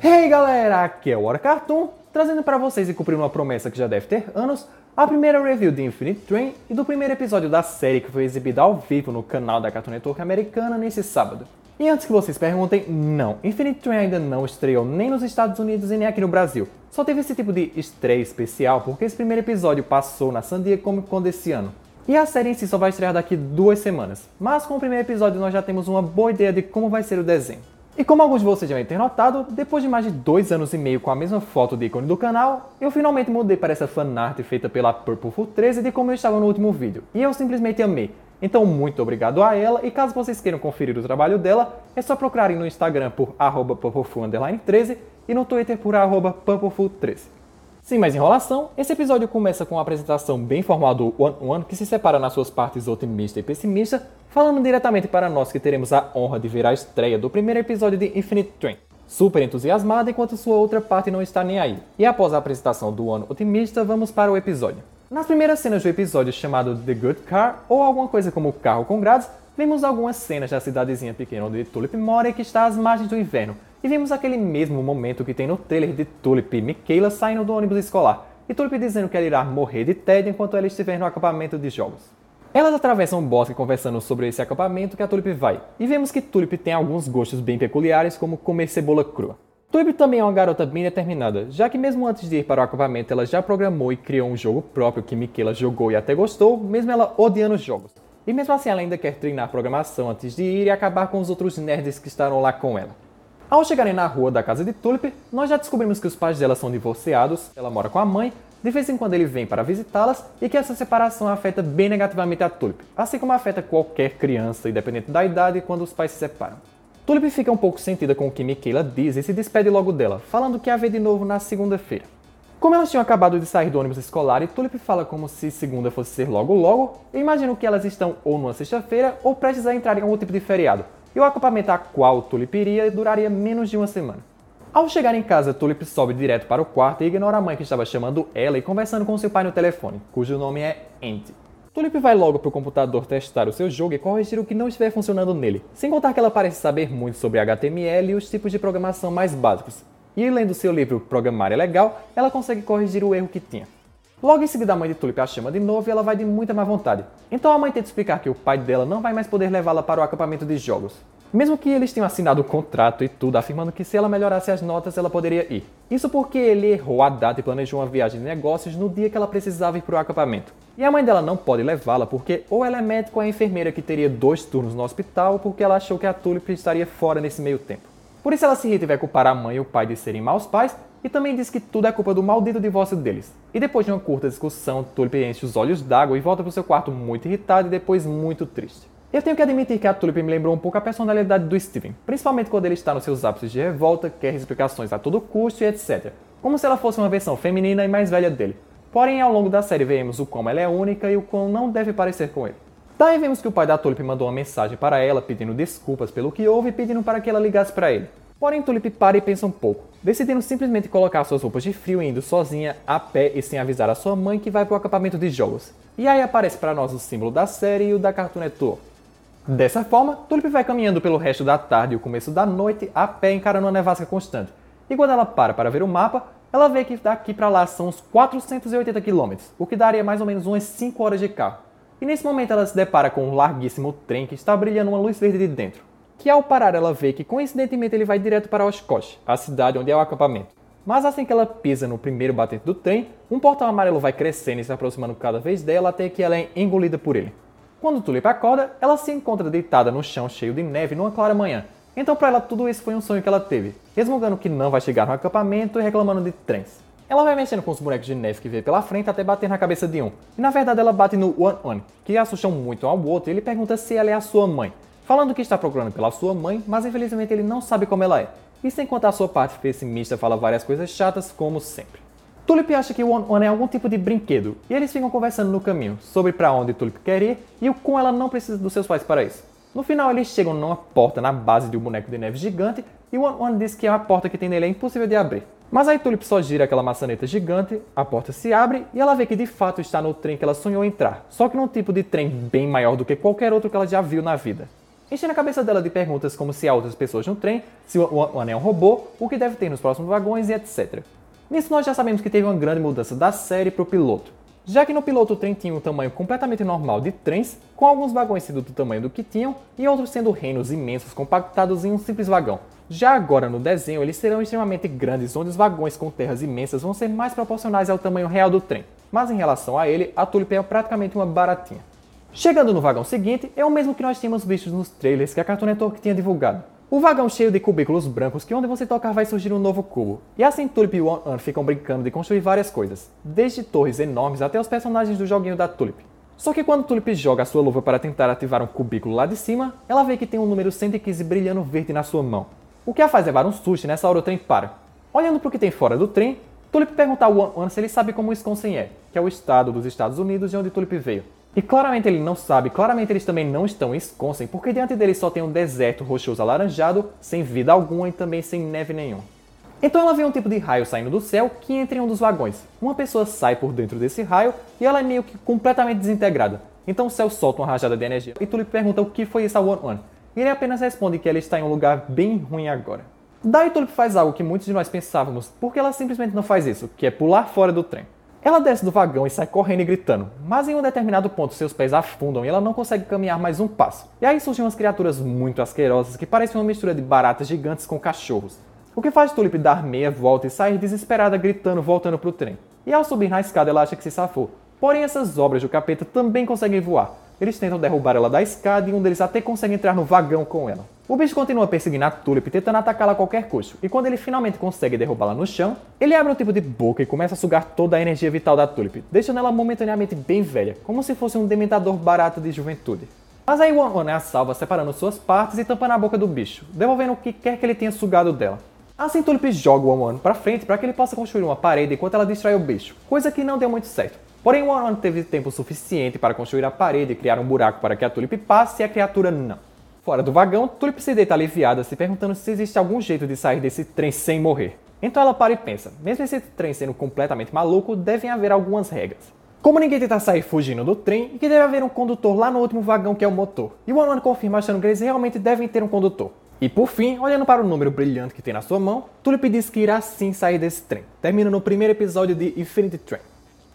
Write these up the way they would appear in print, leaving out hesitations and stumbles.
Hey galera, aqui é o Hora Cartoon, trazendo para vocês e cumprindo uma promessa que já deve ter anos, a primeira review de Infinite Train e do primeiro episódio da série que foi exibida ao vivo no canal da Cartoon Network americana nesse sábado. E antes que vocês perguntem, não, Infinite Train ainda não estreou nem nos Estados Unidos e nem aqui no Brasil. Só teve esse tipo de estreia especial porque esse primeiro episódio passou na San Diego Comic Con desse ano. E a série em si só vai estrear daqui 2 semanas, mas com o primeiro episódio nós já temos uma boa ideia de como vai ser o desenho. E como alguns de vocês já devem ter notado, depois de mais de 2 anos e meio com a mesma foto de ícone do canal, eu finalmente mudei para essa fanart feita pela Purpleful 13 de como eu estava no último vídeo, e eu simplesmente amei. Então muito obrigado a ela, e caso vocês queiram conferir o trabalho dela, é só procurarem no Instagram por @purpleful_13 e no Twitter por @purpleful13. Sem mais enrolação, esse episódio começa com uma apresentação bem formal do One que se separa nas suas partes otimista e pessimista, falando diretamente para nós que teremos a honra de ver a estreia do primeiro episódio de Infinite Train, super entusiasmado enquanto sua outra parte não está nem aí. E após a apresentação do One otimista, vamos para o episódio. Nas primeiras cenas do episódio chamado The Good Car, ou alguma coisa como Carro com Grades, vemos algumas cenas da cidadezinha pequena onde Tulip mora e que está às margens do inverno, e vimos aquele mesmo momento que tem no trailer de Tulip e Michaela saindo do ônibus escolar, e Tulip dizendo que ela irá morrer de tédio enquanto ela estiver no acampamento de jogos. Elas atravessam um bosque conversando sobre esse acampamento que a Tulip vai, e vemos que Tulip tem alguns gostos bem peculiares como comer cebola crua. Tulip também é uma garota bem determinada, já que mesmo antes de ir para o acampamento ela já programou e criou um jogo próprio que Michaela jogou e até gostou, mesmo ela odiando os jogos. E mesmo assim ela ainda quer treinar programação antes de ir e acabar com os outros nerds que estarão lá com ela. Ao chegarem na rua da casa de Tulip, nós já descobrimos que os pais dela são divorciados, ela mora com a mãe, de vez em quando ele vem para visitá-las e que essa separação afeta bem negativamente a Tulip, assim como afeta qualquer criança, independente da idade, quando os pais se separam. Tulip fica um pouco sentida com o que Michaela diz e se despede logo dela, falando que a vê de novo na segunda-feira. Como elas tinham acabado de sair do ônibus escolar e Tulip fala como se segunda fosse ser logo logo, eu imagino que elas estão ou numa sexta-feira ou prestes a entrar em algum tipo de feriado, e o acampamento a qual Tulip iria duraria menos de uma semana. Ao chegar em casa, Tulip sobe direto para o quarto e ignora a mãe que estava chamando ela e conversando com seu pai no telefone, cujo nome é Andy. Tulip vai logo para o computador testar o seu jogo e corrigir o que não estiver funcionando nele, sem contar que ela parece saber muito sobre HTML e os tipos de programação mais básicos. E lendo seu livro Programar é Legal, ela consegue corrigir o erro que tinha. Logo em seguida a mãe de Tulip a chama de novo e ela vai de muita má vontade. Então a mãe tenta explicar que o pai dela não vai mais poder levá-la para o acampamento de jogos. Mesmo que eles tenham assinado o contrato e tudo, afirmando que se ela melhorasse as notas ela poderia ir. Isso porque ele errou a data e planejou uma viagem de negócios no dia que ela precisava ir para o acampamento. E a mãe dela não pode levá-la porque ou ela é médica ou é enfermeira que teria 2 turnos no hospital porque ela achou que a Tulip estaria fora nesse meio tempo. Por isso ela se irrita e vai culpar a mãe e o pai de serem maus pais e também diz que tudo é culpa do maldito divórcio deles. E depois de uma curta discussão, Tulip enche os olhos d'água e volta para o seu quarto muito irritada e depois muito triste. Eu tenho que admitir que a Tulip me lembrou um pouco a personalidade do Steven, principalmente quando ele está nos seus ápices de revolta, quer explicações a todo custo e etc. Como se ela fosse uma versão feminina e mais velha dele. Porém, ao longo da série veremos o como ela é única e o quão não deve parecer com ele. Daí vemos que o pai da Tulip mandou uma mensagem para ela pedindo desculpas pelo que houve e pedindo para que ela ligasse para ele. Porém, Tulip para e pensa um pouco, decidindo simplesmente colocar suas roupas de frio e indo sozinha, a pé e sem avisar a sua mãe que vai para o acampamento de jogos. E aí aparece para nós o símbolo da série e o da Cartoon Network. Dessa forma, Tulip vai caminhando pelo resto da tarde e o começo da noite a pé encarando uma nevasca constante. E quando ela para ver o mapa, ela vê que daqui para lá são uns 480 km, o que daria mais ou menos umas 5 horas de carro. E nesse momento ela se depara com um larguíssimo trem que está brilhando uma luz verde de dentro. Que ao parar ela vê que coincidentemente ele vai direto para Oshkosh, a cidade onde é o acampamento. Mas assim que ela pisa no primeiro batente do trem, um portão amarelo vai crescendo e se aproximando cada vez dela até que ela é engolida por ele. Quando Tulip acorda, ela se encontra deitada no chão cheio de neve numa clara manhã. Então para ela tudo isso foi um sonho que ela teve, resmungando que não vai chegar no acampamento e reclamando de trens. Ela vai mexendo com os bonecos de neve que vê pela frente até bater na cabeça de um. E na verdade ela bate no One, que assustam muito ao outro e ele pergunta se ela é a sua mãe, falando que está procurando pela sua mãe, mas infelizmente ele não sabe como ela é. E sem contar a sua parte pessimista fala várias coisas chatas como sempre. Tulip acha que o One é algum tipo de brinquedo, e eles ficam conversando no caminho, sobre para onde Tulip quer ir e o quão ela não precisa dos seus pais para isso. No final eles chegam numa porta na base de um boneco de neve gigante, e o One diz que a porta que tem nele é impossível de abrir. Mas aí Tulip só gira aquela maçaneta gigante, a porta se abre e ela vê que de fato está no trem que ela sonhou entrar, só que num tipo de trem bem maior do que qualquer outro que ela já viu na vida. enchendo a cabeça dela de perguntas como se há outras pessoas no trem, se o One é um robô, o que deve ter nos próximos vagões e etc. Nisso nós já sabemos que teve uma grande mudança da série para o piloto, já que no piloto o trem tinha um tamanho completamente normal de trens, com alguns vagões sendo do tamanho do que tinham e outros sendo reinos imensos compactados em um simples vagão. Já agora no desenho eles serão extremamente grandes, onde os vagões com terras imensas vão ser mais proporcionais ao tamanho real do trem, mas em relação a ele, a Tulip é praticamente uma baratinha. Chegando no vagão seguinte, é o mesmo que nós tínhamos visto nos trailers que a Cartoon Network tinha divulgado. O vagão cheio de cubículos brancos que onde você tocar vai surgir um novo cubo. E assim Tulip e One ficam brincando de construir várias coisas, desde torres enormes até os personagens do joguinho da Tulip. Só que quando Tulip joga a sua luva para tentar ativar um cubículo lá de cima, ela vê que tem um número 115 brilhando verde na sua mão. O que a faz levar um susto e nessa hora o trem para. Olhando para o que tem fora do trem, Tulip pergunta ao One se ele sabe como Wisconsin é, que é o estado dos Estados Unidos de onde Tulip veio. E claramente ele não sabe, claramente eles também não estão em Wisconsin, porque diante deles só tem um deserto rochoso alaranjado, sem vida alguma e também sem neve nenhuma. Então ela vê um tipo de raio saindo do céu que entra em um dos vagões. Uma pessoa sai por dentro desse raio e ela é meio que completamente desintegrada. Então o céu solta uma rajada de energia e Tulip pergunta o que foi isso ao One. E ele apenas responde que ela está em um lugar bem ruim agora. Daí Tulip faz algo que muitos de nós pensávamos, porque ela simplesmente não faz isso, que é pular fora do trem. Ela desce do vagão e sai correndo e gritando, mas em um determinado ponto seus pés afundam e ela não consegue caminhar mais um passo. E aí surgem umas criaturas muito asquerosas que parecem uma mistura de baratas gigantes com cachorros. O que faz Tulip dar meia volta e sair desesperada gritando voltando pro trem. E ao subir na escada ela acha que se safou. Porém essas obras do capeta também conseguem voar. Eles tentam derrubar ela da escada e um deles até consegue entrar no vagão com ela. O bicho continua perseguindo a Tulip, tentando atacá-la a qualquer custo, e quando ele finalmente consegue derrubá-la no chão, ele abre um tipo de boca e começa a sugar toda a energia vital da Tulip, deixando ela momentaneamente bem velha, como se fosse um dementador barato de juventude. Mas aí One a salva separando suas partes e tampando a boca do bicho, devolvendo o que quer que ele tenha sugado dela. Assim Tulip joga o One pra frente para que ele possa construir uma parede enquanto ela distrai o bicho, coisa que não deu muito certo. Porém, o One teve tempo suficiente para construir a parede e criar um buraco para que a Tulip passe e a criatura não. Fora do vagão, Tulip se deita aliviada, se perguntando se existe algum jeito de sair desse trem sem morrer. Então ela para e pensa, mesmo esse trem sendo completamente maluco, devem haver algumas regras. Como ninguém tenta sair fugindo do trem, e que deve haver um condutor lá no último vagão que é o motor. E o One confirma achando que eles realmente devem ter um condutor. E por fim, olhando para o número brilhante que tem na sua mão, Tulip diz que irá sim sair desse trem, terminando no primeiro episódio de Infinity Train.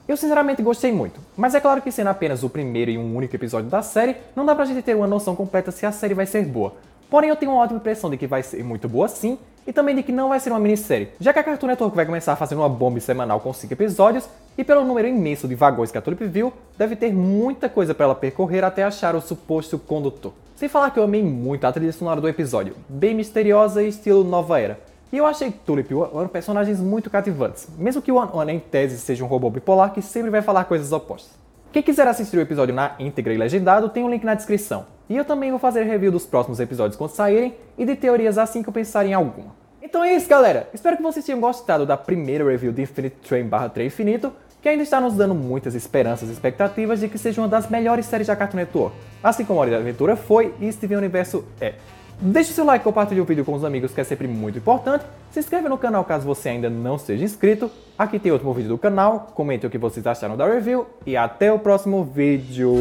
Eu sinceramente gostei muito, mas é claro que sendo apenas o primeiro e um único episódio da série, não dá pra gente ter uma noção completa se a série vai ser boa. Porém eu tenho uma ótima impressão de que vai ser muito boa sim, e também de que não vai ser uma minissérie, já que a Cartoon Network vai começar fazendo uma bomba semanal com 5 episódios, e pelo número imenso de vagões que a Tulip viu, deve ter muita coisa pra ela percorrer até achar o suposto condutor. Sem falar que eu amei muito a trilha sonora do episódio, bem misteriosa e estilo Nova Era. E eu achei Tulip e One personagens muito cativantes, mesmo que o One em tese seja um robô bipolar que sempre vai falar coisas opostas. Quem quiser assistir o episódio na íntegra e legendado, tem um link na descrição. E eu também vou fazer review dos próximos episódios quando saírem e de teorias assim que eu pensar em alguma. Então é isso, galera! Espero que vocês tenham gostado da primeira review de Infinity Train /Trem Infinito, que ainda está nos dando muitas esperanças e expectativas de que seja uma das melhores séries da Cartoon Network, assim como Hora de Aventura foi e Steven Universo é. Deixe seu like, compartilhe o vídeo com os amigos, que é sempre muito importante. Se inscreva no canal caso você ainda não seja inscrito. Aqui tem outro vídeo do canal. Comente o que vocês acharam da review. E até o próximo vídeo.